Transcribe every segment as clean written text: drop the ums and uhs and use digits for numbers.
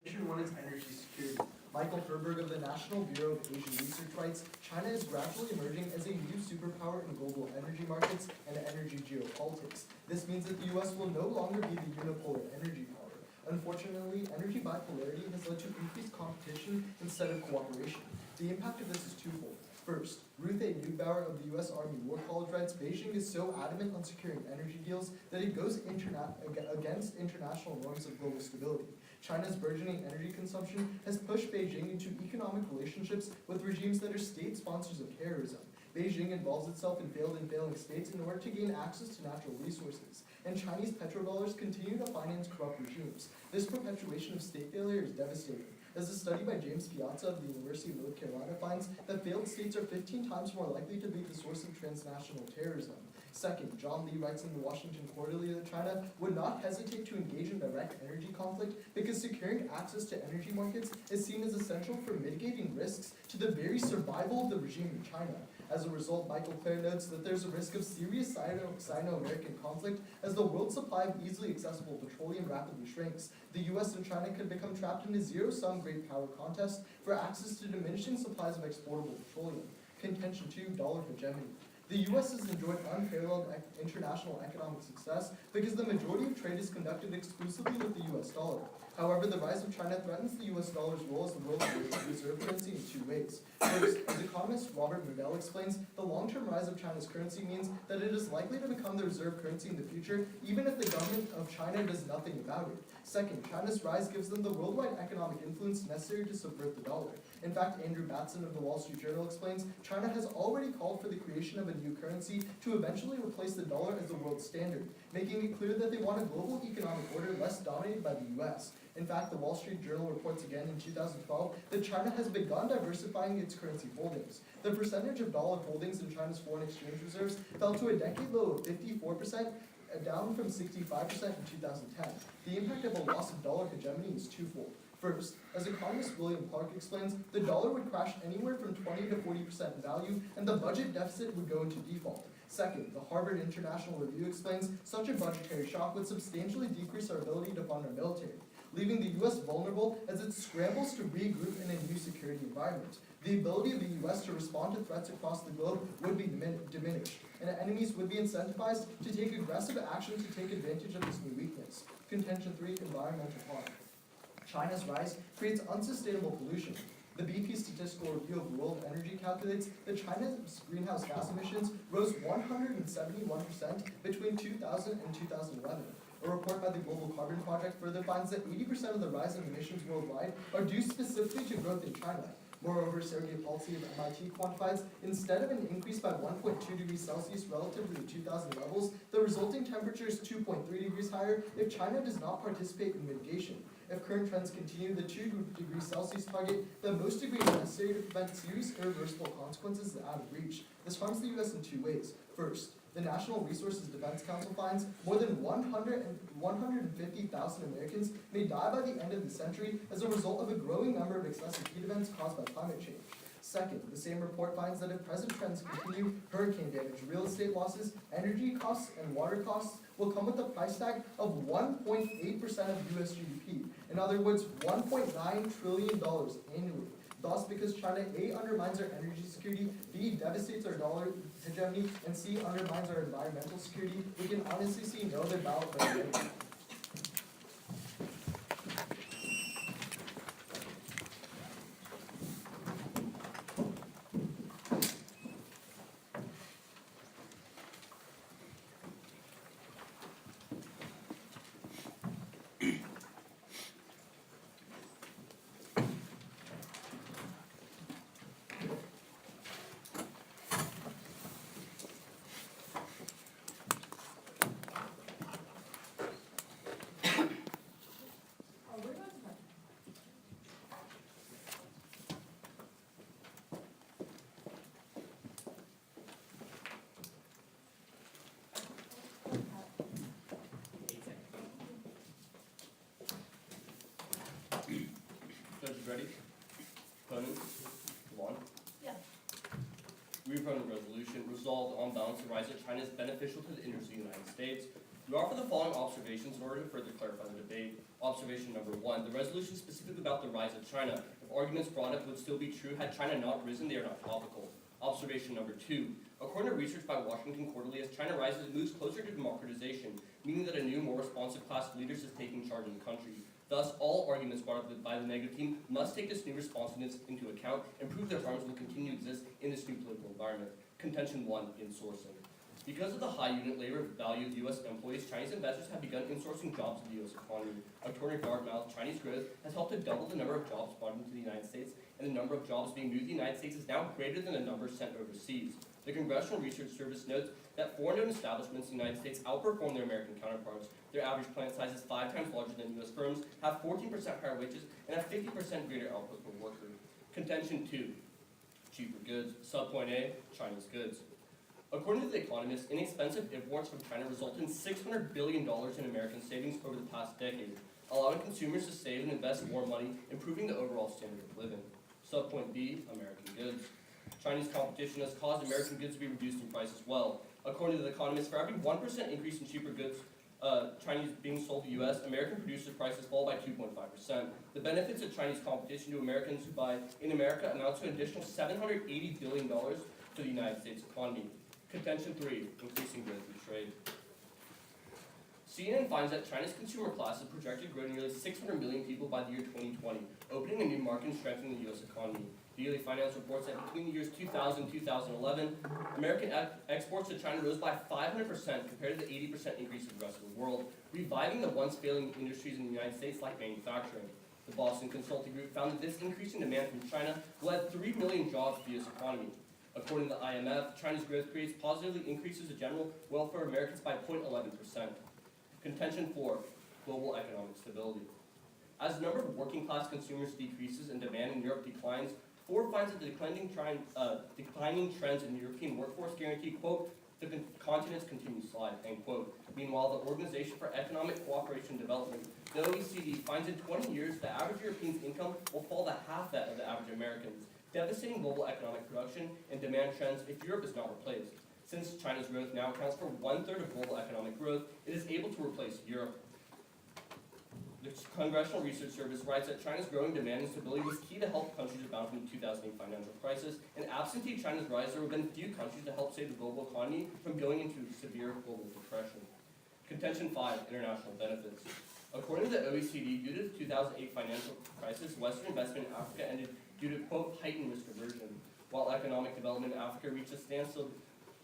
One is energy security. Michael Herberg of the National Bureau of Asian Research writes, China is gradually emerging as a new superpower in global energy markets and energy geopolitics. This means that the U.S. will no longer be the unipolar energy power. Unfortunately, energy bipolarity has led to increased competition instead of cooperation. The impact of this is twofold. First, Ruth A. Neubauer of the U.S. Army War College writes, Beijing is so adamant on securing energy deals that it goes against international norms of global stability. China's burgeoning energy consumption has pushed Beijing into economic relationships with regimes that are state sponsors of terrorism. Beijing involves itself in failed and failing states in order to gain access to natural resources, and Chinese petrodollars continue to finance corrupt regimes. This perpetuation of state failure is devastating, as a study by James Piazza of the University of North Carolina finds that failed states are 15 times more likely to be the source of transnational terrorism. Second, John Lee writes in the Washington Quarterly that China would not hesitate to engage in direct energy conflict because securing access to energy markets is seen as essential for mitigating risks to the very survival of the regime in China. As a result, Michael Clare notes that there's a risk of serious Sino-American conflict as the world's supply of easily accessible petroleum rapidly shrinks. The U.S. and China could become trapped in a zero-sum great power contest for access to diminishing supplies of exportable petroleum. Contention 2, dollar hegemony. The U.S. has enjoyed unparalleled international economic success because the majority of trade is conducted exclusively with the U.S. dollar. However, the rise of China threatens the U.S. dollar's role as the world's reserve currency in two ways. First, as economist Robert Mundell explains, the long-term rise of China's currency means that it is likely to become the reserve currency in the future, even if the government of China does nothing about it. Second, China's rise gives them the worldwide economic influence necessary to subvert the dollar. In fact, Andrew Batson of the Wall Street Journal explains, China has already called for the creation of a new currency to eventually replace the dollar as the world standard, making it clear that they want a global economic order less dominated by the U.S. In fact, the Wall Street Journal reports again in 2012 that China has begun diversifying its currency holdings. The percentage of dollar holdings in China's foreign exchange reserves fell to a decade low of 54%, down from 65% in 2010. The impact of a loss of dollar hegemony is twofold. First, as economist William Clark explains, the dollar would crash anywhere from 20 to 40% in value, and the budget deficit would go into default. Second, the Harvard International Review explains such a budgetary shock would substantially decrease our ability to fund our military, leaving the U.S. vulnerable as it scrambles to regroup in a new security environment. The ability of the U.S. to respond to threats across the globe would be diminished, and enemies would be incentivized to take aggressive action to take advantage of this new weakness. Contention 3, environmental harm. China's rise creates unsustainable pollution. The BP Statistical Review of World Energy calculates that China's greenhouse gas emissions rose 171% between 2000 and 2011. A report by the Global Carbon Project further finds that 80% of the rise in emissions worldwide are due specifically to growth in China. Moreover, Sergei Paltsy of MIT quantifies, instead of an increase by 1.2 degrees Celsius relative to the 2000 levels, the resulting temperature is 2.3 degrees higher if China does not participate in mitigation. If current trends continue, the 2 degrees Celsius target, the most degrees necessary to prevent serious irreversible consequences, is out of reach. This harms the U.S. in two ways. First, the National Resources Defense Council finds more than 150,000 Americans may die by the end of the century as a result of a growing number of excessive heat events caused by climate change. Second, the same report finds that if present trends continue, hurricane damage, real estate losses, energy costs, and water costs will come with a price tag of 1.8% of U.S. GDP. In other words, $1.9 trillion annually. Thus, because China A, undermines our energy security, B, devastates our dollar hegemony, and C, undermines our environmental security, we can honestly see no other ballot but energy. Judges ready? Opponents? One. Yeah. Reaffirm the resolution. Resolved on balance, the rise of China is beneficial to the interests of the United States. We offer the following observations in order to further clarify the debate. Observation number 1, the resolution specifically about the rise of China. If arguments brought up would still be true had China not risen, they are not topical. Observation number 2, according to research by Washington Quarterly, as China rises, it moves closer to democratization, meaning that a new, more responsive class of leaders is taking charge of the country. Thus, all arguments brought up by the negative team must take this new responsiveness into account and prove that harms will continue to exist in this new political environment. Contention 1, insourcing. Because of the high unit labor value of U.S. employees, Chinese investors have begun insourcing jobs to the U.S. economy. According to Dartmouth, Chinese growth has helped to double the number of jobs brought into the United States, and the number of jobs being moved to the United States is now greater than the number sent overseas. The Congressional Research Service notes that foreign-owned establishments in the United States outperform their American counterparts. Their average plant size is 5 times larger than U.S. firms, have 14% higher wages, and have 50% greater output per worker. Contention 2, cheaper goods. Subpoint A, Chinese goods. According to The Economist, inexpensive imports from China result in $600 billion in American savings over the past decade, allowing consumers to save and invest more money, improving the overall standard of living. Subpoint B, American goods. Chinese competition has caused American goods to be reduced in price as well. According to The Economist, for every 1% increase in cheaper goods Chinese being sold to the U.S., American producers' prices fall by 2.5%. The benefits of Chinese competition to Americans who buy in America amount to an additional $780 billion to the United States economy. Contention 3, increasing goods and trade. CNN finds that China's consumer class is projected to grow to nearly 600 million people by the year 2020, opening a new market and strengthening the U.S. economy. The Daily Finance reports that between the years 2000 and 2011, American exports to China rose by 500% compared to the 80% increase of the rest of the world, reviving the once failing industries in the United States like manufacturing. The Boston Consulting Group found that this increase in demand from China will add 3 million jobs to the U.S. economy. According to the IMF, China's growth creates positively increases the general welfare of Americans by 0.11%. Contention 4, global economic stability. As the number of working class consumers decreases and demand in Europe declines, Ford finds that the declining trends in the European workforce guarantee, quote, the continent's continued slide, end quote. Meanwhile, the Organization for Economic Cooperation and Development, the OECD, finds in 20 years the average European's income will fall to half that of the average American's, devastating global economic production and demand trends if Europe is not replaced. Since China's growth now accounts for 1/3 of global economic growth, it is able to replace Europe. The Congressional Research Service writes that China's growing demand and stability was key to help countries rebound from the 2008 financial crisis, and absentee China's rise, there have been few countries to help save the global economy from going into severe global depression. Contention 5, international benefits. According to the OECD, due to the 2008 financial crisis, Western investment in Africa ended due to, quote, heightened risk aversion, while economic development in Africa reached a standstill.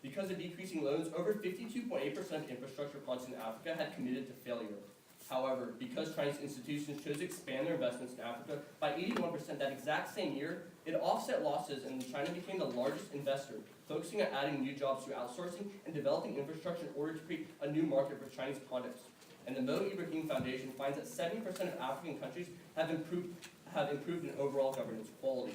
Because of decreasing loans, over 52.8% of infrastructure projects in Africa had committed to failure. However, because Chinese institutions chose to expand their investments in Africa by 81% that exact same year, it offset losses and China became the largest investor, focusing on adding new jobs through outsourcing and developing infrastructure in order to create a new market for Chinese products. And the Mo Ibrahim Foundation finds that 70% of African countries have improved in overall governance quality.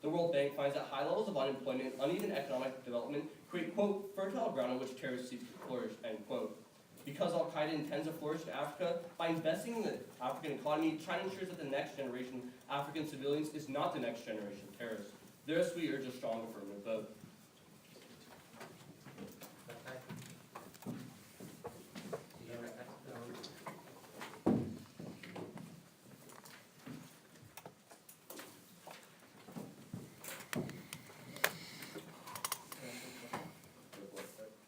The World Bank finds that high levels of unemployment and uneven economic development create, quote, fertile ground on which terrorists seek to flourish, end quote. Because Al-Qaeda intends to flourish to Africa, by investing in the African economy, China ensures that the next generation of African civilians is not the next generation of terrorists. Thus, we urge a strong affirmative vote.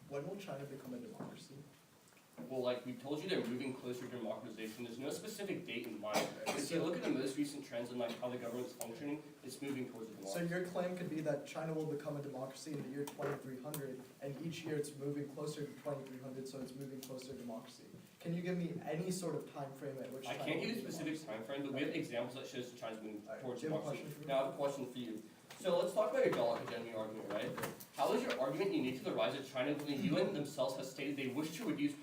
When will China become a democracy? Well, like we told you, they're moving closer to democratization. There's no specific date in mind. If you look at the most recent trends and like how the government's functioning, it's moving towards a democracy. So your claim could be that China will become a democracy in the year 2300, and each year it's moving closer to 2300, so it's moving closer to democracy. Can you give me any sort of time frame at which I China can't give you will a be specific time frame, but we have examples that shows China's moving towards do you have a democracy. question for me? Now I have a question for you. So let's talk about your dollar hegemony argument, right? How is your argument unique to the rise of China when the UN themselves has stated they wish to reduce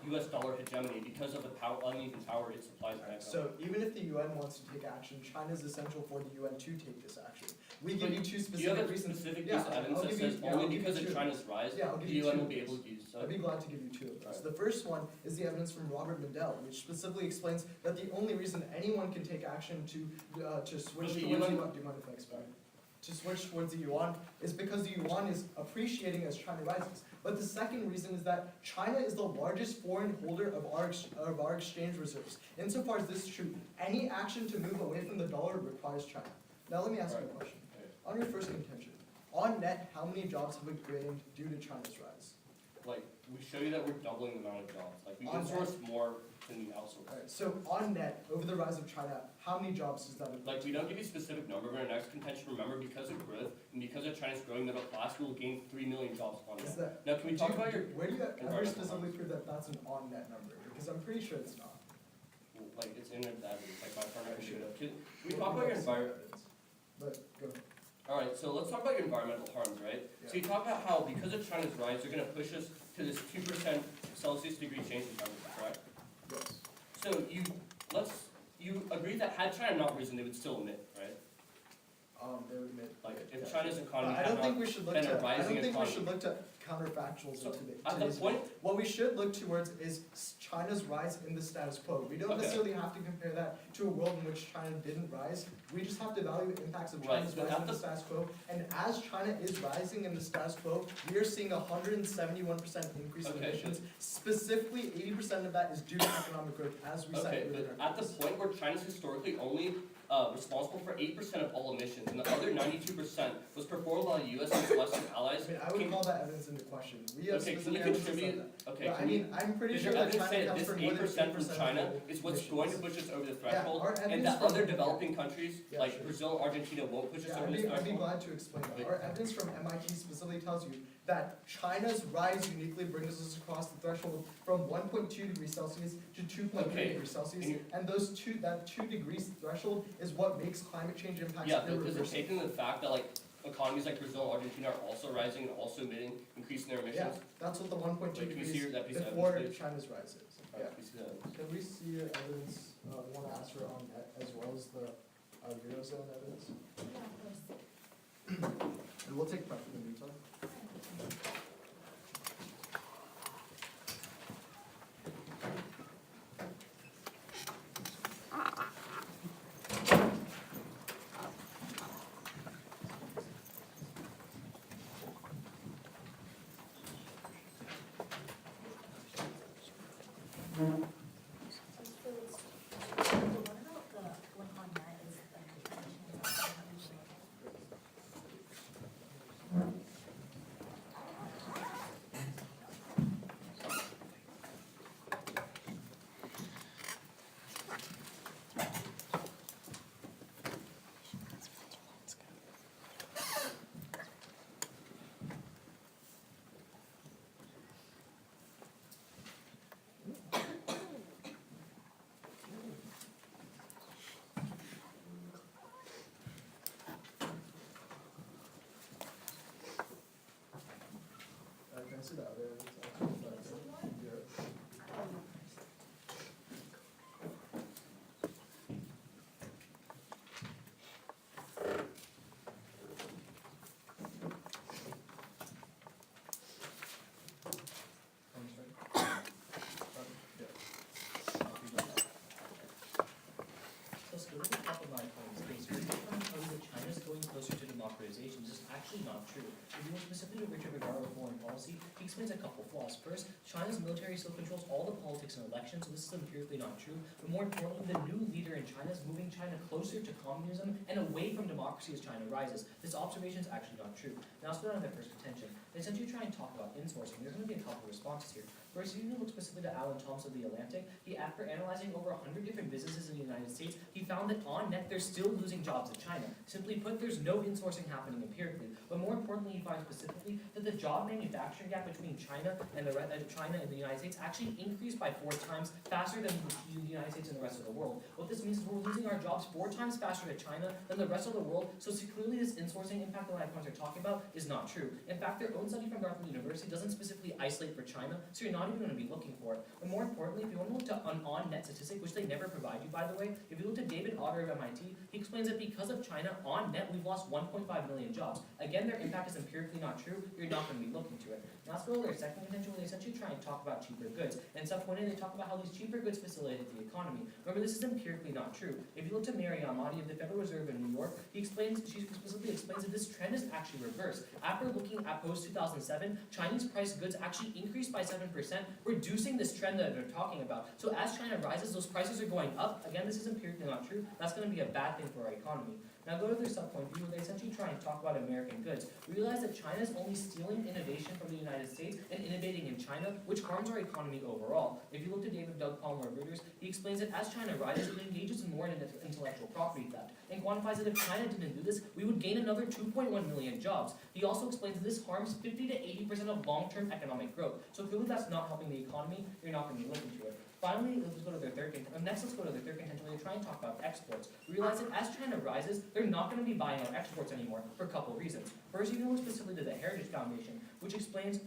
U.S. dollar hegemony because of the uneven power it supplies in economy? So even if the UN wants to take action, China is essential for the UN to take this action. We give you two Do you have specific a reasons. specific Yeah, piece of evidence I'll that give you- says yeah, I'll only give you because of two. China's rise, Yeah, I'll the give you UN two will be able of to use I'd be glad to give you two of those. Right. The first one is the evidence from Robert Mendel, which specifically explains that the only reason anyone can take action to switch the towards UN do you mind if I explain? to switch towards the yuan is because the yuan is appreciating as China rises. But the second reason is that China is the largest foreign holder of our exchange reserves. Insofar as this is true, any action to move away from the dollar requires China. Now let me ask you a question. On your first contention, on net, how many jobs have we gained due to China's rise? Like, we show you that we're doubling the amount of jobs. Like, we On insource more than we outsource. Alright, so on net, over the rise of China, how many jobs does that equate Like, to? we don't give you a specific number, but our next contention, remember, because of growth and because of China's growing middle class, we will gain 3 million jobs on Is that. that, Now, can we talk about your, where do you ever environmental specifically prove that that's an on net number? Because I'm pretty sure it's not. like, it's in there, that is, like, my partner Sure. should have. Can we talk about your environment? But go. Alright, so let's talk about your environmental harms, right? So you talk about how, because of China's rise, they're gonna push us to this 2% Celsius degree change in temperature, correct? Yes. So you agree that had China not risen, they would still emit, right? They would admit. Like, if yeah. China's economy I had don't not think we should look been a to, I rising don't think we economy. should look to counterfactuals So, in today. at the today's point, world. What we should look towards is China's rise in the status quo. We don't Okay. necessarily have to compare that to a world in which China didn't rise. We just have to evaluate the impacts of Right, China's so rise at in the the- status quo. And as China is rising in the status quo, we are seeing a 171% increase in Okay, emissions. Specifically, 80% of that is due to economic growth, as we okay, cited within but our at the case. point where China's historically only responsible for 8% of all emissions, and the other 92% was performed by the US and its Western allies. I mean, I would call that evidence into question. We have Okay, can specific you evidence that said contribute, that. okay, But I can you, mean, I'm pretty does sure your that evidence China say that accounts this for more than 8% from 8% of China global is what's emissions. going to push us over the Yeah, threshold, our and evidence that from- other developing countries, Yeah, like sure. Brazil and Argentina, won't push us Yeah, over this I'd be threshold? glad to explain that. Wait. Our evidence from MIT specifically tells you that China's rise uniquely brings us across the threshold from 1.2 degrees Celsius to 2.3 Okay, degrees Celsius. and you- And that 2 degrees threshold is what makes climate change impacts Yeah, but does it irreversible. take into the fact that like economies like Brazil and Argentina are also rising and also emitting, increasing their Yeah, emissions? that's what the 1.2 Wait, can we see degrees that piece of before evidence, please? China's rise is. Yeah. Alright, can we see that? Can we see your evidence, the one I asked for on net, as well as the Eurozone evidence? And we'll take prep in the meantime. Can I see the other evidence? Yeah. I'm sorry. Yeah. So sort of the top of my points is very different how that China's going closer to democratization. This is actually not true. If you look specifically to Richard Vergara of foreign policy, he explains a couple flaws. First, China's military still controls all the politics and elections, so this is empirically not true. But more importantly, the new leader in China is moving China closer to communism and away from democracy as China rises. This observation is actually not true. Now let's go down to their first contention. They essentially try and talk about insourcing. There's going to be a couple of responses here. First, if you look specifically to Alan Thompson of The Atlantic, after analyzing over 100 different businesses in the United States, he found that on net they're still losing jobs in China. Simply put, there's no insourcing happening empirically. But more importantly, he finds specifically that the job manufacturing gap between China and the United States actually increased by 4 times faster than the United States and the rest of the world. What this means is we're losing our jobs 4 times faster to China than the rest of the world. So clearly, this insourcing impact that my opponents are talking about is not true. In fact, their own study from Berkeley University doesn't specifically isolate for China, so you're not not even going to be looking for it. But more importantly, if you want to look to an on-net statistic, which they never provide you, by the way, if you look to David Otter of MIT, he explains that because of China, on net, we've lost 1.5 million jobs. Again, their impact is empirically not true. You're not going to be looking to it. Now let's go to their second contention, where they essentially try and talk about cheaper goods. And at some point, they talk about how these cheaper goods facilitate the economy. Remember, this is empirically not true. If you look to Mary Amati of the Federal Reserve in New York, she specifically explains that this trend is actually reversed. After looking at post-2007, Chinese price goods actually increased by 7%, reducing this trend that they're talking about. So as China rises, those prices are going up. Again, this is empirically not true. That's going to be a bad thing for our economy. Now go to their subpoint view, where they essentially try and talk about American goods. We realize that China is only stealing innovation from the United States and innovating in China, which harms our economy overall. If you look to Doug Palmer of Reuters, he explains that as China rises, it engages in more intellectual property theft, and quantifies that if China didn't do this, we would gain another 2.1 million jobs. He also explains that this harms 50 to 80% of long-term economic growth. So clearly that's not helping the economy. You're not going to be looking to it. Finally, let's go to their third contention, where they try and talk about exports. We realize that as China rises, they're not going to be buying out exports anymore for a couple of reasons. First, you can look specifically to the Heritage Foundation, which explains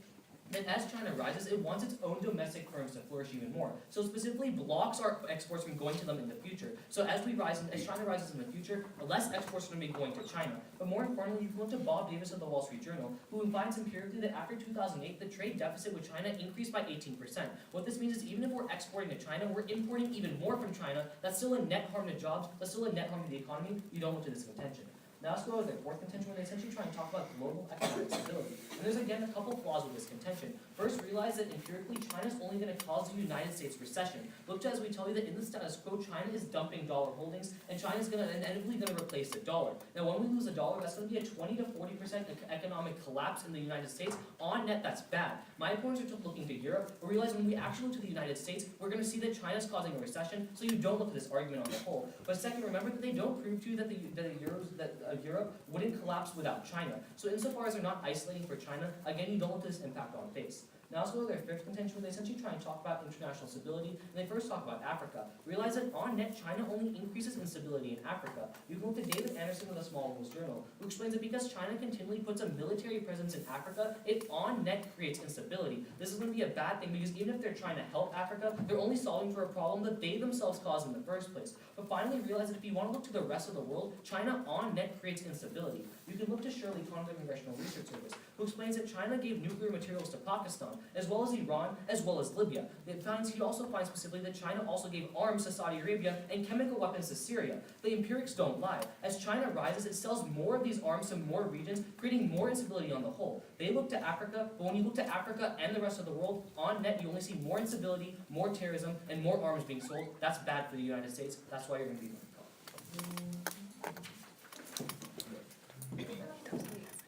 that as China rises, it wants its own domestic firms to flourish even more. So specifically blocks our exports from going to them in the future. So as China rises in the future, less exports are going to be going to China. But more importantly, you can look to Bob Davis of the Wall Street Journal, who finds empirically that after 2008, the trade deficit with China increased by 18%. What this means is even if we're exporting to China, we're importing even more from China. That's still a net harm to jobs. That's still a net harm to the economy. You don't look to this contention. Now let's go to their fourth contention, where they essentially try and talk about global economic stability. And there's again a couple flaws with this contention. First, realize that empirically, China's only going to cause the United States recession. Look to as we tell you that in the status quo, China is dumping dollar holdings, and China's inevitably going to replace the dollar. Now, when we lose a dollar, that's going to be a 20 to 40% economic collapse in the United States. On net, that's bad. My opponents are looking to Europe, but realize when we actually look to the United States, we're going to see that China's causing a recession. So you don't look at this argument on the whole. But second, remember that they don't prove to you that Europe wouldn't collapse without China. So insofar as they're not isolating for China, again, you don't look at this impact on face. Now let's go to their fifth contention, where they essentially try and talk about international stability, and they first talk about Africa. Realize that on net, China only increases instability in Africa. You can look at David Anderson of the Small Rules Journal, who explains that because China continually puts a military presence in Africa, it on net creates instability. This is going to be a bad thing, because even if they're trying to help Africa, they're only solving for a problem that they themselves caused in the first place. But finally, realize that if you want to look to the rest of the world, China on net creates instability. You can look to Shirley Kahn of the Congressional Research Service, who explains that China gave nuclear materials to Pakistan, as well as Iran, as well as Libya. He also finds specifically that China also gave arms to Saudi Arabia and chemical weapons to Syria. The empirics don't lie. As China rises, it sells more of these arms to more regions, creating more instability on the whole. They look to Africa, but when you look to Africa and the rest of the world, on net you only see more instability, more terrorism, and more arms being sold. That's bad for the United States. That's why you're going to be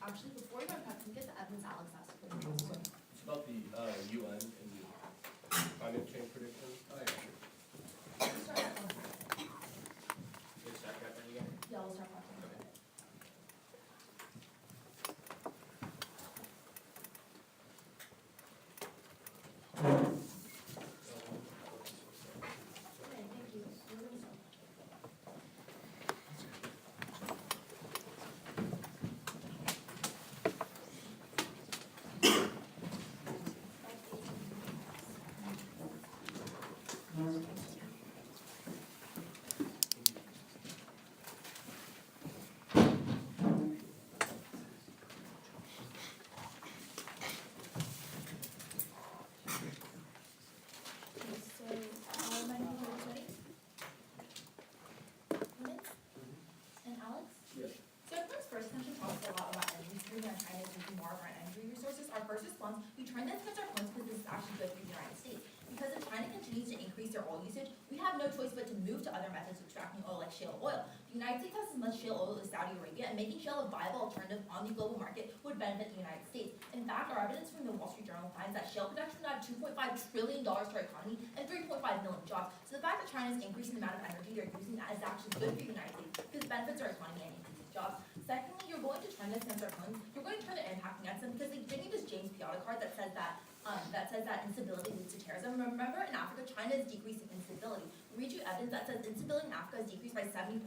Actually, before you run past, can you get the Evans Alex asked for the It's about the UN and climate change predictions. We'll start at 1. Yeah, we'll start at 1. Okay, thank you. We're gonna start. My name is ready? Minutes? And Alex? Yes. So everyone's first question talks a lot about energy security and China is using more of our energy resources. Our first response, we turn this against our points because this is actually good for the United States. Because if China continues to increase their oil usage, we have no choice but to move to other methods of extracting oil like shale oil. The United States has as much shale oil as Saudi Arabia, and making shale a viable alternative on the global market would benefit the United States. In fact, our evidence from the Wall Street Journal finds that shale production would add $2.5 trillion to our economy and 3.5 million jobs. So the fact that China is increasing the amount of energy they're using is actually good for the United States because it benefits our economy and increases jobs. Secondly, you're going to turn this against our opponents. You're going to turn their impact against them because they give you this James Piata card that says that instability leads to terrorism. Remember, in Africa, China is decreasing instability. read you evidence that says instability in Africa has decreased by 70%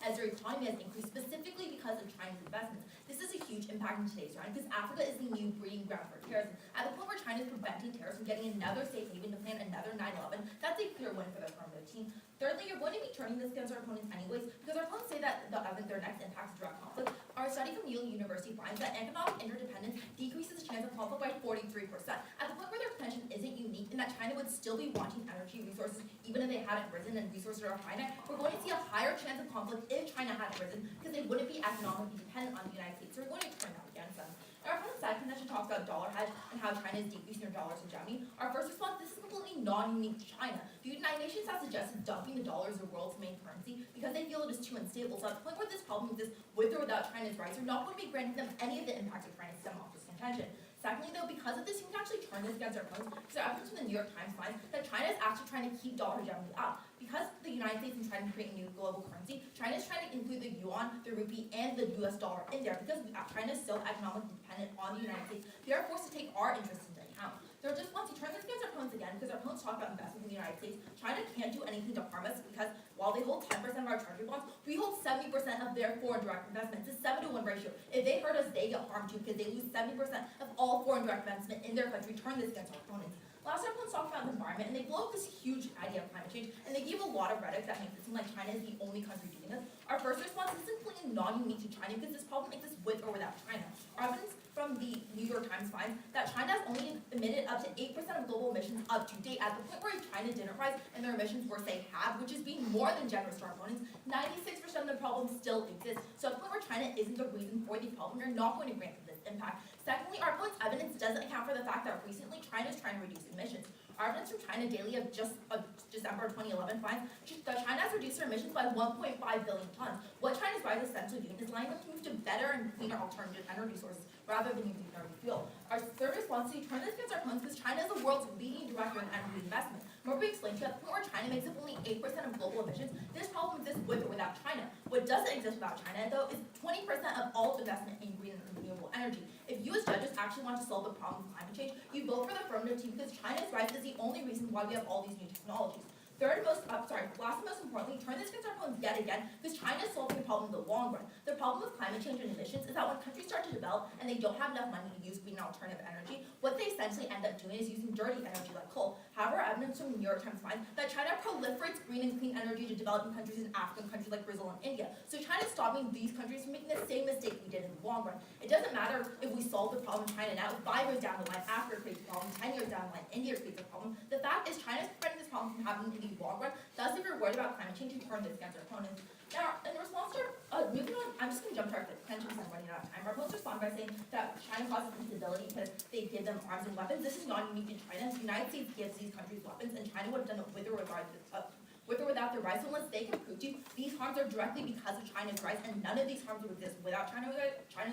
as their economy has increased specifically because of China's investments. This is a huge impact in today's round because Africa is the new breeding ground for terrorism. At the point where China is preventing terrorists from getting another safe haven to plan another 9/11, that's a clear win for the affirmative team. Thirdly, you're going to be turning this against our opponents anyways, because our opponents say that their next impact is direct conflict. Our study from Yale University finds that economic interdependence decreases the chance of conflict by 43%. At the point where their contention isn't unique in that China would still be wanting energy resources even if they hadn't risen and resources are finite, we're going to see a higher chance of conflict if China hadn't risen because they wouldn't be economically dependent on the United States. So we're going to turn that against them. Our opponent's side contention talks about dollar hedge and how China is decreasing their dollars hegemony. Our first response, this is completely non-unique to China. The United Nations has suggested dumping the dollar as the world's main currency because they feel it is too unstable. So at the point where this problem exists with or without China's rights, we're not going to be granting them any of the impacts of trying to stem off this contention. Secondly, though, because of this, you can actually turn this against our opponents, because our evidence from the New York Times finds that China is actually trying to keep dollar hegemony up. Because the United States is trying to create a new global currency, China is trying to include the yuan, the rupee, and the US dollar in there, because China is still economically dependent on the United States. They are forced to take our interests into account. They're just once you turn this against our opponents again, because our opponents talk about investment in the United States, China can't do anything to harm us because while they hold 10% of our treasury bonds, we hold 70% of their foreign direct investments. It's a 7-to-1 ratio. If they hurt us, they get harmed too because they lose 70% of all foreign direct investment in their country. Turn this against our opponents. Last, our opponents talked about the environment, and they blow up this huge idea of climate change, and they give a lot of rhetoric that makes it seem like China is the only country doing this. Our first response is completely non-unique to China because this problem exists with or without China. Our evidence from the New York Times finds that China has only emitted up to 8% of global emissions up to date. At the point where China didn't rise and their emissions were, say, halved, which is being more than generous to our opponents, 96% of the problem still exists. So at the point where China isn't the reason for the problem, you're not going to grant them this impact. Secondly, our opponent's evidence doesn't account for the fact that recently China is trying to reduce emissions. Our evidence from China Daily of December 2011 finds that China has reduced their emissions by 1.5 billion tons. What China's rise is essentially doing is allowing them to move to better and cleaner alternative energy sources rather than using dirty fuel. Our third response is to turn this against our opponents because China is the world's leading director in energy investment. More we explained to you, at the point where China makes up only 8% of global emissions, this problem exists with or without China. What doesn't exist without China, though, is 20% of all investment in green and renewable energy. If you as judges actually want to solve the problem of climate change, you vote for the affirmative team because China's rise is the only reason why we have all these new technologies. Last and most importantly, turn this against our opponents yet again because China is solving the problem in the long run. The problem with climate change and emissions is that when countries start to develop and they don't have enough money to use green alternative energy, what they essentially end up doing is using dirty energy like coal. However, evidence from the New York Times finds that China proliferates green and clean energy to developing countries in African countries like Brazil and India. So China is stopping these countries from making the same mistake we did in the long run. It doesn't matter if we solve the problem in China now, 5 years down the line, Africa creates a problem, 10 years down the line, India creates a problem. The fact is China is preventing this problem from happening in the long run. Thus, if you're worried about climate change, you turn this against our opponents. Now, in response to moving on, I'm just going to jump to our contention because I'm running out of time. Our opponents respond by saying that China causes instability because they give them arms and weapons. This is not unique to China. The United States gives these countries weapons, and China would have done it with or without their rise. So unless they can prove to you these harms are directly because of China's rise, and none of these harms would exist without China's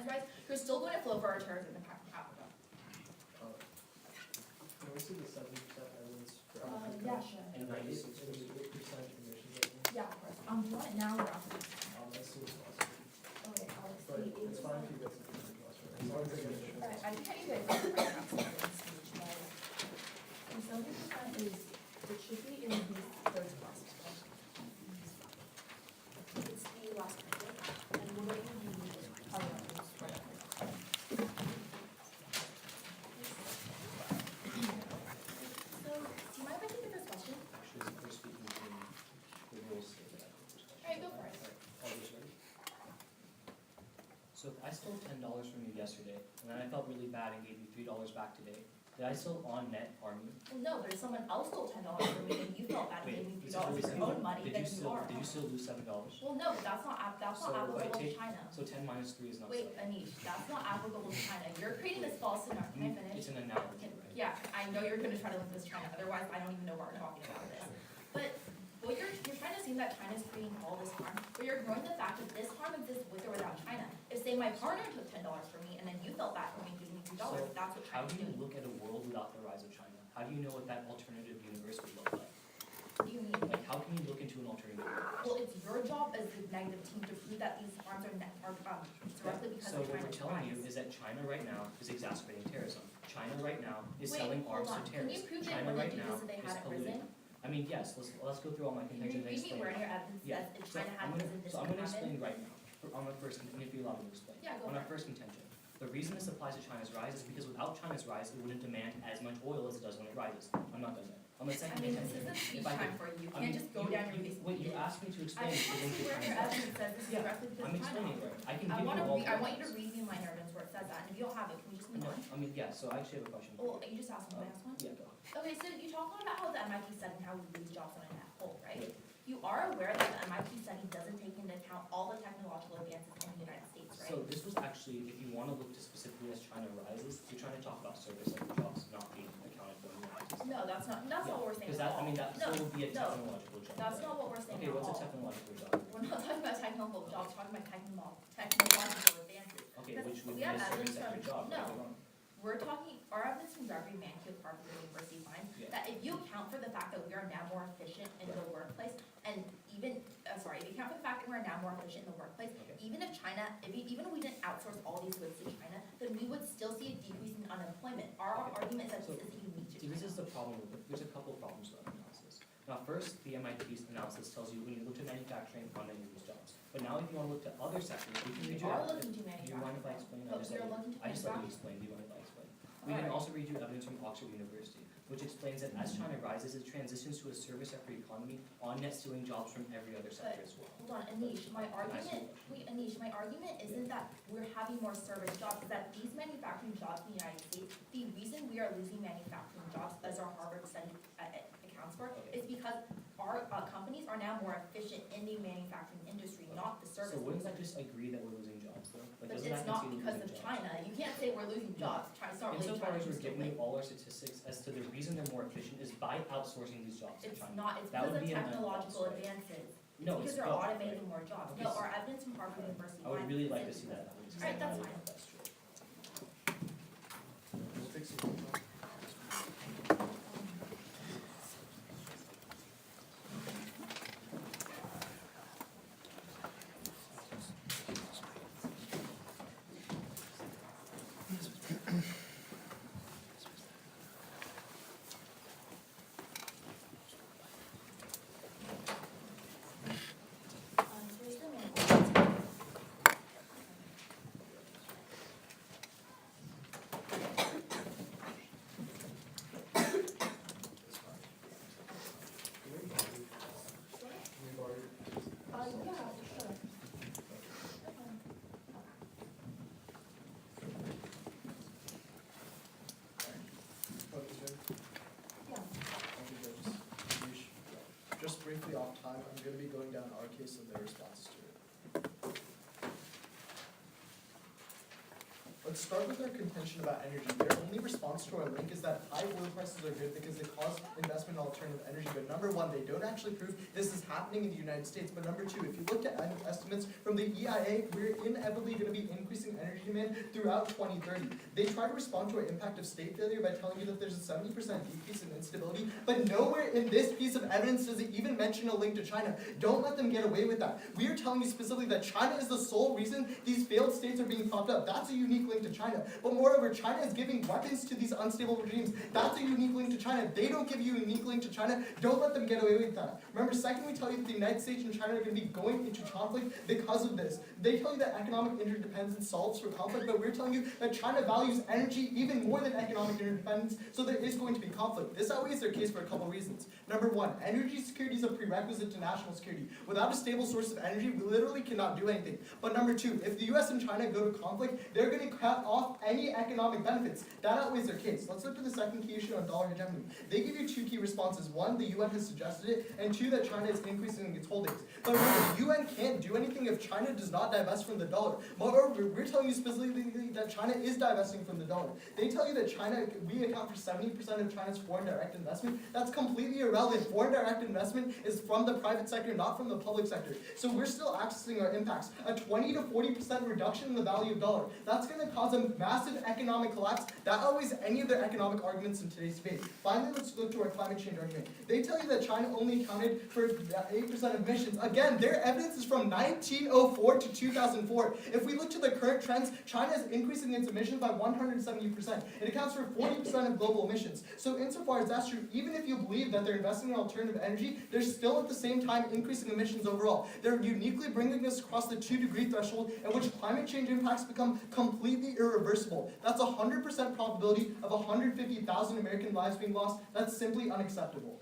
rise, you're still going to flow for our terrorism impact from Africa. Can we see the 70% evidence for Africa? Yeah, sure. And 96%. 8% emissions, I think. Yeah, of course. Do you want it now or after? As soon as possible. Okay, Alex. But it's fine if you get something to us, right? As long as I get it. Alright, I can tell you guys what the speech was. And 70% is, it should be in these third classes. It's the last paper, and we're going to be, right up. So, do you mind if I take the first question? Actually, we're speaking the rules state that. Alright, go for it. All this ready? So if I stole $10 from you yesterday, and then I felt really bad and gave you $3 back today, did I still on net harm you? Well, no, but if someone else stole $10 from me and you felt bad and gave me Wait, $3 of your own money, did then you you are. still lose $7? Well, no, but that's not So if I applicable to take- China. So 10 minus 3 is not Wait, 7. Anish, that's not applicable to China. You're creating this false scenario. Can I finish? It's an analogy, right? Yeah, I know you're gonna try to link this to China, otherwise I don't even know why we're talking about this. But what you're trying to assume that China's creating all this harm, but you're ignoring the fact that this harm exists with or without China. If say my partner took $10 from me and then you felt bad for me giving me $3, So that's what How China's do you doing. look at a world without the rise of China? How do you know what that alternative universe would look like? What do you mean? Like, how can you look into an alternative universe? Well, it's your job as the negative team to prove that these harms are directly because So of what we're China's telling you rise. is that China right now is exacerbating terrorism. China right now is Wait, selling hold arms on. to Can you terrorists. prove they China wouldn't right do now this if they is hadn't polluting. risen? I mean, yes, let's go through all my Can you contention and read me explain. where in your evidence Yeah, says if so China I'm has gonna, this so I'm and gonna this explain right now, on my first, and if you allow me to explain. Yeah, go On for our it. first contention, the reason this applies to China's rise is because without China's rise, it wouldn't demand as much oil as it does when it rises. I'm not done yet. On the I second mean, this contention, is a speech if I time could, for you. You I can't mean, just go down your face. wait, you asked me to I explain just the want to link see to where your China's rise. evidence says this is Yeah, directly because I'm of China. explaining it. I can I give you want all. I want you to read me my evidence where it says that, and if you don't have it, can we just move No, on? I mean, yeah, so I actually have a question. Well, you just asked me, can I ask one? Yeah, go. Okay, so you talk a lot about how the MIT study and how we lose jobs on a net whole, right? Yeah. You are aware that the MIT study doesn't take into account all the technological advances in the United States, right? So this was actually, if you want to look to specifically as China rises, you're trying to talk about service sector jobs not being accounted for in the United States. No, that's not what we're saying Because at that, I all. mean, that No, still would be a no, technological job. That's right? not what we're saying Okay, at what's a all. technological job? We're not talking about technical jobs, we're talking about technological advances. Okay, Because which would we be a have service evidence sector from- job, no. right or wrong? We're talking, our evidence from Berkeley, Mankfield, Harvard University finds Yeah. that if you account for the fact that we are now more efficient in the workplace, and even, if you account for the fact that we're now more efficient in the workplace, Okay. even if China, even if we didn't outsource all these goods to China, then we would still see a decrease in unemployment. Our Okay. argument is that So, this isn't unique to See, this China. is the problem with it. There's a couple of problems with that analysis. Now, first, the MIT's analysis tells you when you look at manufacturing, how many of these jobs. But now, if you want to look to other sectors, we can read We you. are looking to Do you mind if I manufacture. explain? But we are looking to I just let you manufacture. explain. Do you mind if I explain? We can Alright. also read you evidence from Oxford University, which explains that as China rises, it transitions to a service sector economy on net stealing jobs from every other sector as well. Hold on, Anish, my argument, my argument isn't that we're having more service jobs, it's that these manufacturing jobs in the United States, the reason we are losing manufacturing jobs, as our Harvard study accounts for, Okay. is because our companies are now more efficient in the manufacturing industry, not the service So wouldn't that industry. just agree that we're losing jobs though? Like, But doesn't it's that not concede because we're of losing jobs? China, you can't say we're losing jobs, It's not really Insofar China. as we're who's giving doing you it. all our statistics as to the reason they're more efficient is by outsourcing these jobs to It's China. not, it's That because would of be an technological unbiased, right? advances. No, Because it's they're both, automating right? more jobs. Okay, No, so- our evidence from Harvard University. I would finds really like to this. see that evidence. because Alright, I that's don't know fine. if that's true. We'll fix it. Here's the manual. We've already- Yeah, sure. Okay, Jim. Yeah. Thank you, judges. Anish. Just briefly off time, I'm gonna be going down our case and their responses to it. Let's start with our contention about energy. Their only response to our link is that high oil prices are good because they cause investment in alternative energy. But number one, they don't actually prove this is happening in the United States. But number two, if you look at estimates from the EIA, we're inevitably going to be increasing energy demand throughout 2030. They try to respond to our impact of state failure by telling you that there's a 70% decrease in instability, but nowhere in this piece of evidence does it even mention a link to China. Don't let them get away with that. We are telling you specifically that China is the sole reason these failed states are being propped up. That's a unique link to China. But moreover, China is giving weapons to these unstable regimes. That's a unique link to China. They don't give you a unique link to China. Don't let them get away with that. Remember, second, we tell you that the United States and China are going to be going into conflict because of this. They tell you that economic interdependence solves for conflict, but we're telling you that China values energy even more than economic interdependence, so there is going to be conflict. This outweighs their case for a couple reasons. Number one, energy security is a prerequisite to national security. Without a stable source of energy, we literally cannot do anything. But number two, if the US and China go to conflict, they're going to cut off any economic benefits. That outweighs their case. Let's look at the second key issue on dollar hegemony. They give you two key responses. One, the UN has suggested it, and two, that China is increasing its holdings. But remember, the UN can't do anything if China does not divest from the dollar. Moreover, we're telling you specifically that China is divesting from the dollar. They tell you that China, we account for 70% of China's foreign direct investment. That's completely irrelevant. Foreign direct investment is from the private sector, not from the public sector. So we're still accessing our impacts. A 20 to 40% reduction in the value of dollar. That's going to cause a massive economic collapse. That outweighs any of their economic arguments in today's debate. Finally, let's look to our climate change argument. They tell you that China only accounted for 8% of emissions. Again, their evidence is from 1902. 1904 to 2004. If we look to the current trends, China is increasing its emissions by 170%. It accounts for 40% of global emissions. So insofar as that's true, even if you believe that they're investing in alternative energy, they're still at the same time increasing emissions overall. They're uniquely bringing us across the 2-degree threshold at which climate change impacts become completely irreversible. That's 100% probability of 150,000 American lives being lost. That's simply unacceptable.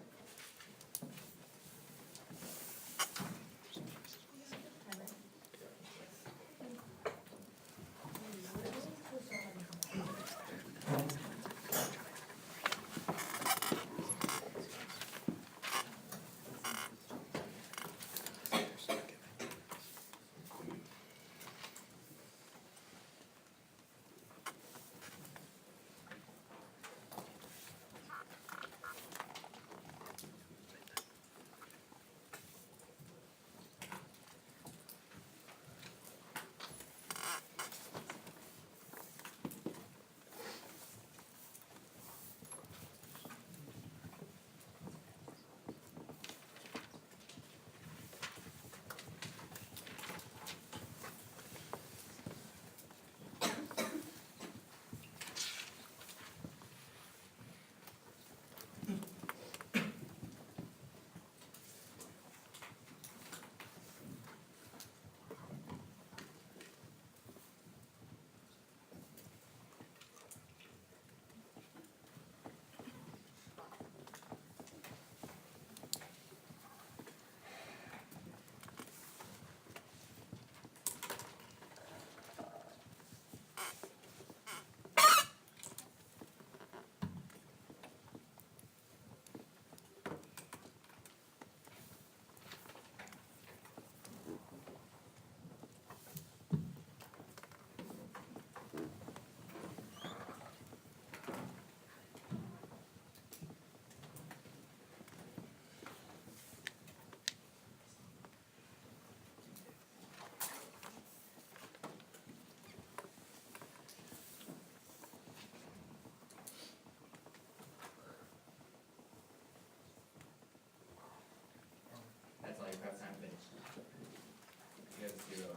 That's all your prep time finished. You have 0.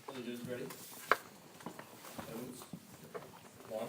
Are the dudes ready? Notes? One?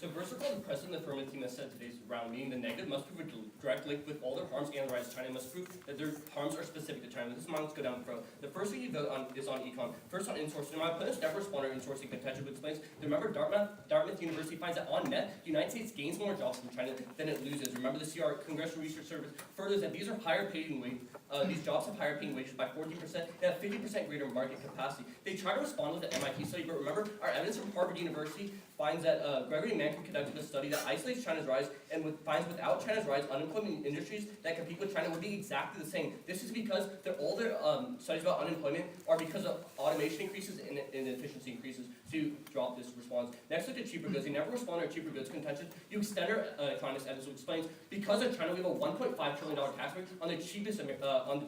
So first of all, the president of the firm team has said today's round meeting the negative must prove a direct link with all their harms and the rise of China must prove that their harms are specific to China. This is mine, let's go down the road. The first thing you vote on is on econ. First on insourcing. My opponents never respond to insourcing contention, which explains. Remember, Dartmouth University finds that on net, the United States gains more jobs from China than it loses. Remember, the CR, Congressional Research Service, furthers that these are higher paying wages. These jobs have higher paying wages by 14% and have 50% greater market capacity. They try to respond with the MIT study, but remember, our evidence from Harvard University finds that Gregory Mankin conducted a study that isolates China's rise and finds without China's rise, unemployment in industries that compete with China would be exactly the same. This is because all their studies about unemployment are because of automation increases and efficiency increases to drop this response. Next, look at cheaper goods. They never respond to cheaper goods contention. You extend our economist evidence, which explains because of China, we have a $1.5 trillion tax rate on the cheapest, on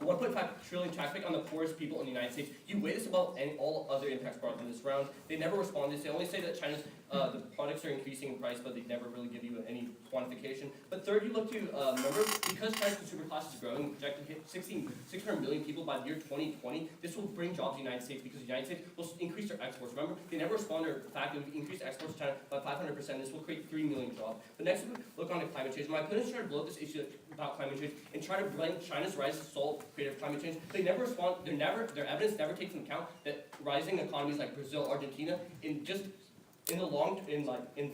the 1.5 trillion tax rate on the poorest people in the United States. You weigh this about all other impacts brought in this round. They never respond to this. They only say that China's the products are increasing in price, but they never really give you any quantification. But third, you look to remember, because China's consumer class is growing, projected to hit 600 million people by the year 2020. This will bring jobs to the United States because the United States will increase their exports. Remember, they never respond to the fact that we increase exports to China by 500%. This will create 3 million jobs. But next, look on to climate change. My opponents try to blow up this issue about climate change and try to blame China's rise to solve creative climate change. They never respond. Their evidence never takes into account that rising economies like Brazil, Argentina, in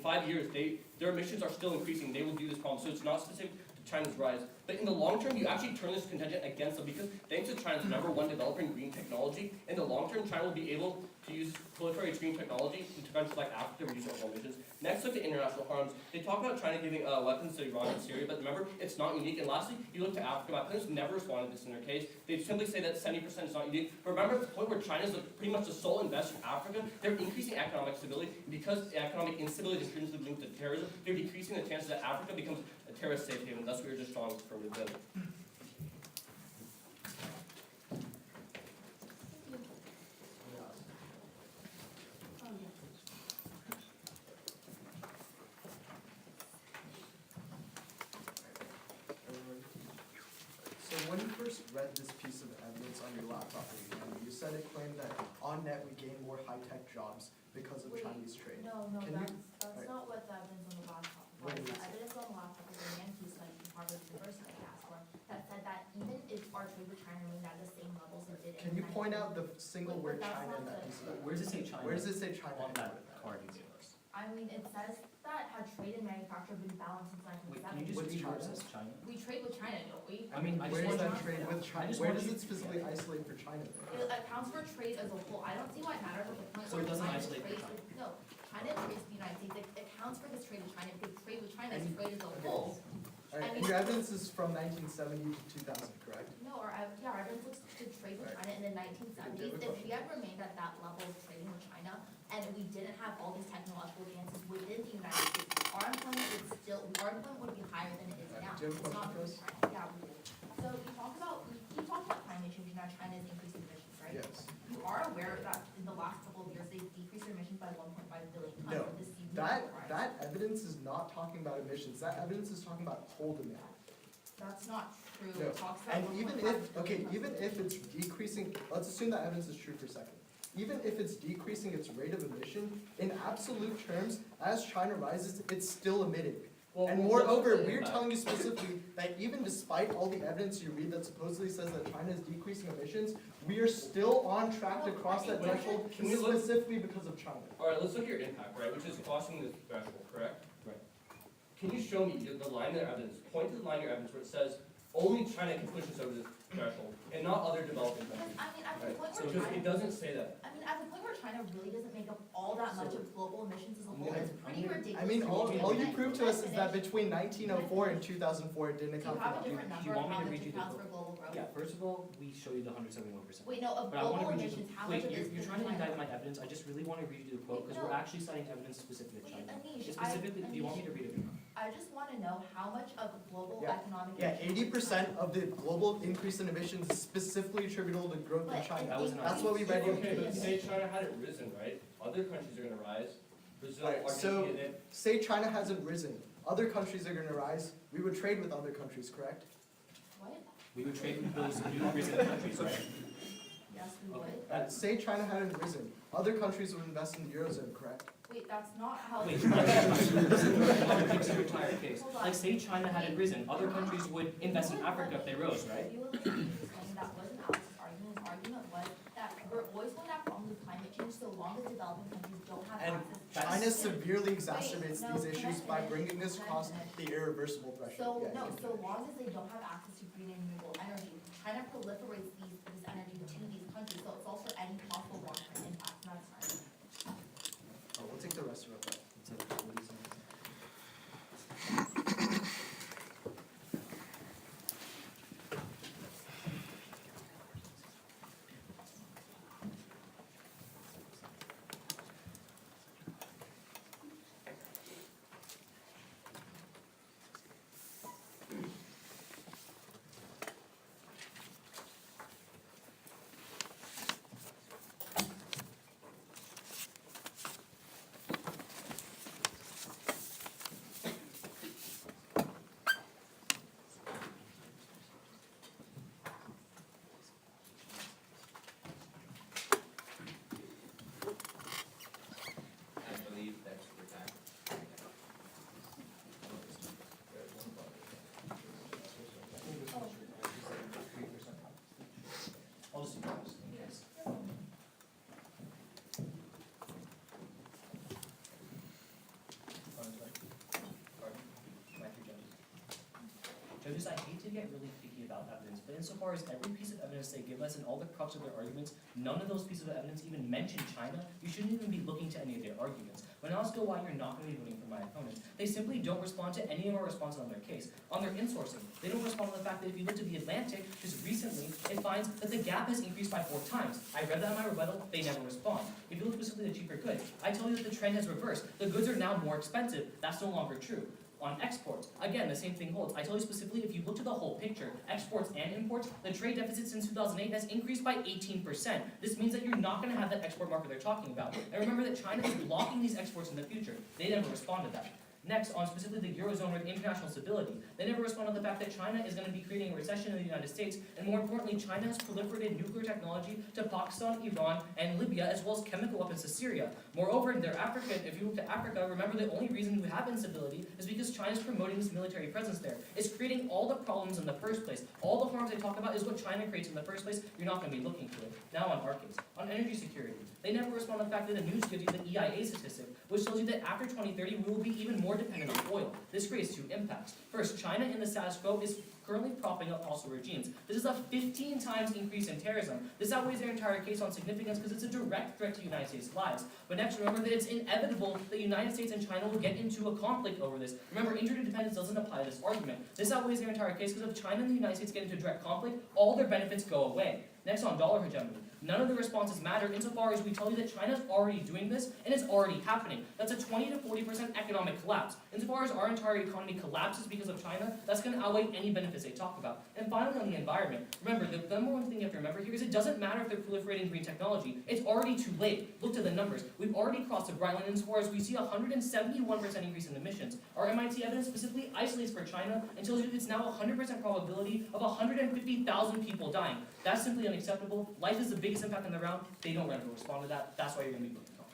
5 years, their emissions are still increasing. They will do this problem. So it's not specific to China's rise. But in the long term, you actually turn this contingent against them because thanks to China's #1 developing green technology, in the long term, China will be able to use proliferate green technology in countries like Africa to reduce overall emissions. Next, look at international harms. They talk about China giving weapons to Iran and Syria, but remember, it's not unique. And lastly, you look to Africa. My opponents never responded to this in their case. They simply say that 70% is not unique. But remember, at the point where China is pretty much the sole investor in Africa, they're increasing economic stability. And because economic instability is intrinsically linked to terrorism, they're decreasing the chances that Africa becomes a terrorist safe haven. Thus, we are just strong from the when you first read this piece of evidence on your laptop, you said it claimed that on net we gain more high-tech jobs because of Wait, Chinese trade. No, Can you- that's Alright. not what the evidence on the laptop was. What is The it? evidence on the laptop is a Yankee study from Harvard University I asked for, that said that even if our trade with China remained at the same levels it did in Can you point out the single But word that's China in not that the- piece of evidence? Where does it say China? Where does it say China? On that card you gave us? I mean, it says that had trade and manufacture been balanced since Wait, 1970. can you just What's read where it China? says China? We trade with China, don't we? I mean, I Where just does want that trade with I China? just Where want does you- it specifically isolate for China? It accounts for trade as a whole. I don't see why it matters at the point So where it doesn't China isolate for trades China? with, no, China trades with the United States. It accounts for this trade with China because trade with China is And- trade as a okay. whole. Alright, I and mean- your evidence is from 1970 to 2000, correct? No, our evidence looks to trade with China in the 1970s. If we had remained at that level of trading with China and we didn't have all these technological advances within the United States, our employment would be higher than it is now. Do you have a It's not question for us? because China. Yeah, we do. So we keep talking about climate change and how China is increasing emissions, right? Yes. You are aware that in the last couple of years, they've decreased their emissions by 1.5 billion tons. No, with this season That, rise. that evidence is not talking about emissions. That evidence is talking about coal demand. That's not true. No, It talks about and even 1.5 if, okay, billion even tons. if it's decreasing, let's assume that evidence is true for a second. Even if it's decreasing its rate of emission, in absolute terms, as China rises, it's still emitting. Well, And what's moreover, the we're impact? telling you specifically that even despite all the evidence you read that supposedly says that China is decreasing emissions, we are still on track to cross that Wait, threshold can we look- specifically because of China. Alright, let's look at your impact, right, which is crossing this threshold, correct? Right. Can you show me the line in your evidence, point to the line in your evidence where it says only China can push us over this threshold and not other developing Because, countries? I mean, at the Right, point so where just, China, it doesn't say that. I mean, at the point where China really doesn't make up all that much of global emissions as a whole, gonna- it's pretty I'm gonna- ridiculous. I mean, to all think you that proved to you us is that between 1904 and 2004, it didn't Do you account for have a that. different Do number you of want me how to much read you the accounts quote? for global growth? Yeah, first of all, we show you the 171%. Wait, no, of But I want global to read you, emissions, how much wait, of it is you're from trying to China? indict my evidence, I just really want to read you the quote, because No. we're actually citing evidence specific to Wait, China. Anish, It's specifically, do you want me to read it or not? I just wanna know how much of global Yeah. economic. Yeah, emissions 80% of the global increase in emissions is specifically attributable to growth in But China. That was an That's what we read in Okay, but case. say China hadn't risen, right? Other countries are gonna rise. Brazil, Alright, so- Argentina, they- Say China hasn't risen, other countries are gonna rise, we would trade with other countries, correct? What? We would trade with those new risen countries, right? Yes, we Okay. would. Say China hadn't risen, other countries would invest in the Eurozone, correct? Wait, that's not how. Wait, I'll fix your entire case. Hold on. Like, say China hadn't risen, other countries would invest in Africa if they rose, right? You would like me to explain that wasn't Alex's argument. His argument was that we're always going to have problems with climate change so long as developing countries don't have And access. China severely exacerbates no, these can I issues by finish? bringing this Can I across finish? the irreversible So, threshold. Yeah, no, you can so finish. long as they don't have access to green and renewable energy, China proliferates this energy to these countries, so it's also any possible long-term impact, and that's fine. Oh, we'll take the rest of it. It's like 40 seconds. I believe that's your time. I'll just do this. Judges, I hate to get really picky about evidence, but insofar as every piece of evidence they give us and all the crux of their arguments, none of those pieces of evidence even mention China, you shouldn't even be looking to any of their arguments. When I ask why you're not going to be voting for my opponents, they simply don't respond to any of our responses on their case. On their insourcing, they don't respond to the fact that if you look to the Atlantic, just recently, it finds that the gap has increased by 4 times. I read that in my rebuttal, they never respond. If you look specifically at cheaper goods, I tell you that the trend has reversed. The goods are now more expensive. That's no longer true. On exports, again, the same thing holds. I tell you specifically, if you look to the whole picture, exports and imports, the trade deficit since 2008 has increased by 18%. This means that you're not going to have that export market they're talking about. And remember that China is blocking these exports in the future. They never respond to that. Next, on specifically the Eurozone or international stability, they never respond to the fact that China is going to be creating a recession in the United States, and more importantly, China has proliferated nuclear technology to Pakistan, Iran, and Libya, as well as chemical weapons to Syria. Moreover, they're African. If you look to Africa, remember the only reason we have instability is because China's promoting this military presence there. It's creating all the problems in the first place. All the harms they talk about is what China creates in the first place. You're not going to be looking to it. Now on our case, on energy security, they never respond to the fact that the news gives you the EIA statistic, which tells you that after 2030, we will be even more dependent on oil. This creates two impacts. First, China in the status quo is currently propping up hostile regimes. This is a 15 times increase in terrorism. This outweighs their entire case on significance because it's a direct threat to the United States' lives. But next, remember that it's inevitable that the United States and China will get into a conflict over this. Remember, interdependence doesn't apply to this argument. This outweighs their entire case because if China and the United States get into direct conflict, all their benefits go away. Next, on dollar hegemony. None of the responses matter insofar as we tell you that China's already doing this and it's already happening. That's a 20 to 40% economic collapse. Insofar as our entire economy collapses because of China, that's going to outweigh any benefits they talk about. And finally, on the environment, remember, the number one thing you have to remember here is it doesn't matter if they're proliferating green technology. It's already too late. Look to the numbers. We've already crossed the bright line insofar as we see a 171% increase in emissions. Our MIT evidence specifically isolates for China and tells you it's now a 100% probability of 150,000 people dying. That's simply unacceptable. Life is the biggest impact on the round. They don't readily respond to that. That's why you're going to be looking at.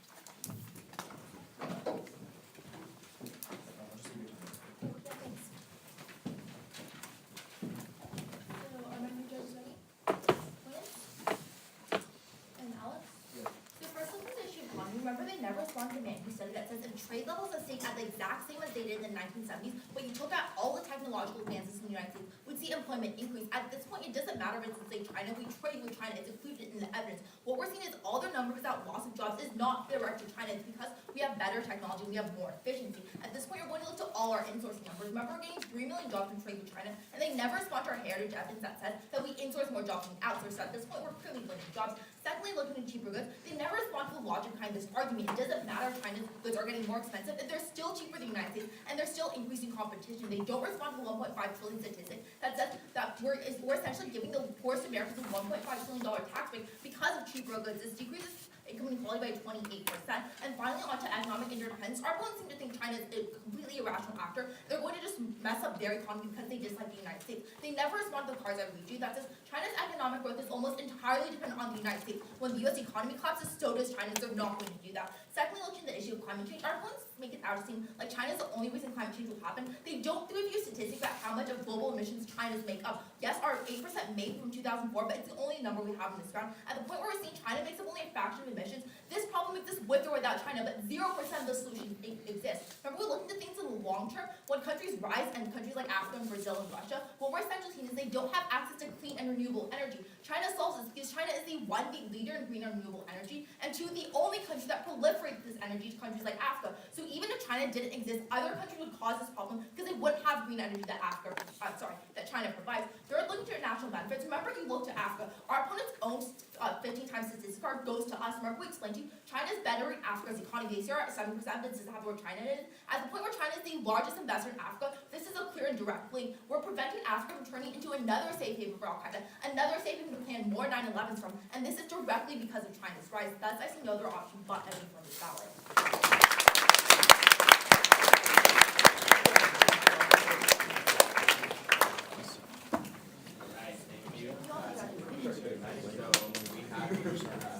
Remember, they never responded to Manhattan study that says if trade levels are staying at the exact same as they did in the 1970s, but you took out all the technological advances in the United States, we'd see employment increase. At this point, it doesn't matter if it's, say, China. We trade with China. It's included in the evidence. What we're seeing is all their numbers without loss of jobs is not direct to China. It's because we have better technology. We have more efficiency. At this point, you're going to look to all our insourcing numbers. Remember, we're getting 3 million jobs from trade with China, and they never respond to our heritage evidence that says that we insource more jobs than outsource. So at this point, we're clearly winning jobs. Secondly, looking at cheaper goods, they never respond to the logic behind this argument. It doesn't matter if China's goods are getting more expensive, if they're still cheaper than the United States, and they're still increasing competition. They don't respond to the 1.5 trillion statistic that says that we're essentially giving the poorest Americans a $1.5 trillion tax break because of cheaper goods. This decreases income inequality by 28%. And finally, onto economic interdependence. Our opponents seem to think China is a completely irrational actor. They're going to just mess up their economy because they dislike the United States. They never respond to the cards I read you that says China's economic growth is almost entirely dependent on the United States. When the U.S. economy collapses, so does China. They're not going to do that. Secondly, looking at the issue of climate change, our opponents make it out to seem like China is the only reason climate change will happen. They don't give you statistics about how much of global emissions China's make up. Yes, our 8% made from 2004, but it's the only number we have in this round. At the point where we're seeing China makes up only a fraction of emissions, this problem exists with or without China, but 0% of the solution exists. Remember, we're looking at things in the long term. When countries rise, and countries like Africa and Brazil and Russia, what we're essentially seeing is they don't have access to clean and renewable energy. China solves this because China is the one big leader in green and renewable energy, and two, the only country that proliferates this energy to countries like Africa. So even if China didn't exist, other countries would cause this problem because they wouldn't have green energy that that China provides. Third, looking to international benefits. Remember, you look to Africa. Our opponent's own 15 times statistic card goes to us. Remember, we explained to you, China's bettering Africa's economy. They are at 7%, but this is not where China is. At the point where China is the largest investor in Africa, this is a clear and direct link. We're preventing Africa from turning into another safe haven for Al-Qaeda, another safe haven to plan more 9/11s from, and this is directly because of China's rise. Thus, I see no other option but ending from this ballot. Alright, thank you. So we have